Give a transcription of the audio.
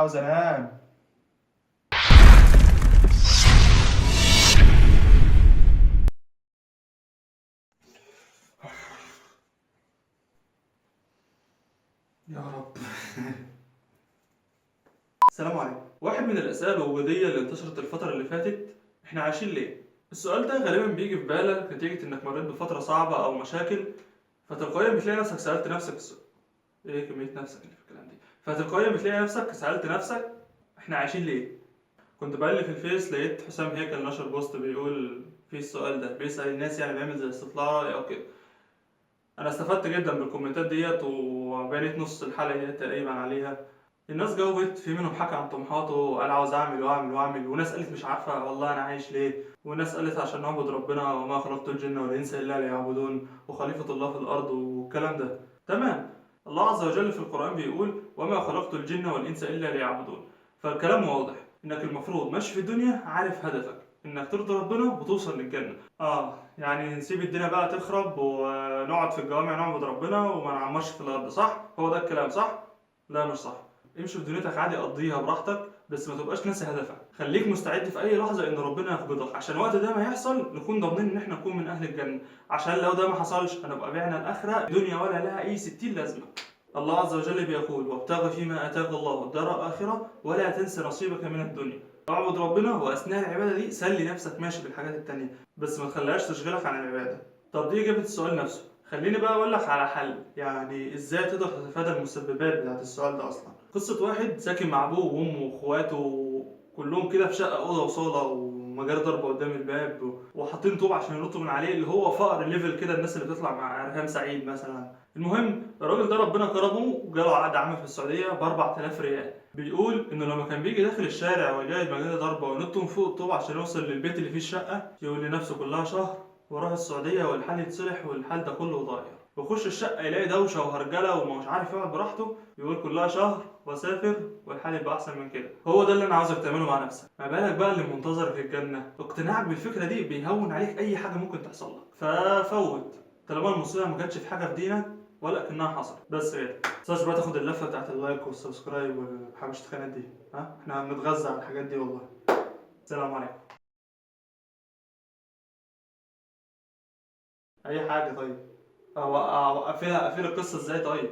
عاوز انام. يا رب. السلام عليكم. واحد من الأسئلة الوجودية اللي انتشرت الفترة اللي فاتت، احنا عايشين ليه؟ السؤال ده غالبا بيجي في بالك نتيجة انك مريت بفترة صعبة او مشاكل، فتلقائيا بتلاقي نفسك سألت نفسك السؤال. ايه كمية نفسك اللي في الكلام دي؟ فتلقائيا بتلاقي نفسك سألت نفسك احنا عايشين ليه؟ كنت بقلب في الفيس لقيت حسام هيكل نشر بوست بيقول فيه السؤال ده، بيسأل الناس يعني بيعمل زي استطلاع رأي او كده. انا استفدت جدا بالكومنتات ديت وبنيت نص الحلقة ديت تقريبا عليها. الناس جاوبت، في منهم حكى عن طموحاته وقال عاوز اعمل واعمل واعمل، وناس قالت مش عارفه والله انا عايش ليه، وناس قالت عشان نعبد ربنا وما خلقت الجن والانس الا ليعبدون وخليفه الله في الارض والكلام ده. تمام. الله عز وجل في القران بيقول وما خلقت الجن والانس الا ليعبدون. فالكلام واضح انك المفروض ماشي في الدنيا عارف هدفك انك ترضي ربنا وتوصل للجنه. يعني نسيب الدنيا بقى تخرب ونقعد في الجوامع نعبد ربنا وما نعمرش في الارض، صح؟ هو ده الكلام صح؟ لا مش صح. امشي في دنيتك عادي، قضيها براحتك، بس ما تبقاش ناسي هدفك. خليك مستعد في اي لحظه ان ربنا يقبضك، عشان وقت ده ما يحصل نكون ضامنين ان احنا نكون من اهل الجنه، عشان لو ده ما حصلش هنبقى بعنا الاخره دنيا ولا لها اي 60 لازمه. الله عز وجل بيقول وابتغ فيما اتاك الله الدار الاخره ولا تنس نصيبك من الدنيا. اعبد ربنا واثناء العباده دي سلي نفسك ماشي بالحاجات التانيه، بس ما تخليهاش تشغلك عن العباده. طب دي اجابه السؤال نفسه. خليني بقى اقول لك على حل، يعني ازاي تقدر تتفادى المسببات بتاعت السؤال ده اصلا. قصه واحد ساكن مع ابوه وامه واخواته كلهم كده في شقه اوضه وصاله ومجال ضرب قدام الباب وحاطين طوب عشان ينطوا من عليه، اللي هو فقر ليفل كده الناس اللي بتطلع مع ارهام سعيد مثلا. المهم الراجل ده ربنا كرمه وجاله عقد عمل في السعوديه ب 4000 ريال. بيقول انه لما كان بيجي داخل الشارع وجاي مجال ضربه وينط من فوق الطوب عشان يوصل للبيت اللي فيه الشقه، يقول لنفسه كلها شهر واروح السعوديه والحال يتصلح والحال ده كله ضايع. ويخش الشقه يلاقي دوشه وهرجله ومش عارف يقعد براحته، يقول كلها شهر واسافر والحال يبقى احسن من كده. هو ده اللي انا عاوزك تعمله مع نفسك. ما بالك بقى اللي منتظرك في الجنه؟ اقتناعك بالفكره دي بيهون عليك اي حاجه ممكن تحصل لك، ففوت طالما المصيبه ما كانتش في حاجه في دينك ولا كأنها حصلت. بس كده. متنساش بقى تاخد اللفه بتاعت اللايك والسبسكرايب والحبشة الخانات دي. احنا بنتغذى على الحاجات دي والله. السلام عليكم. اي حاجه طيب. اقفل القصه ازاي طيب؟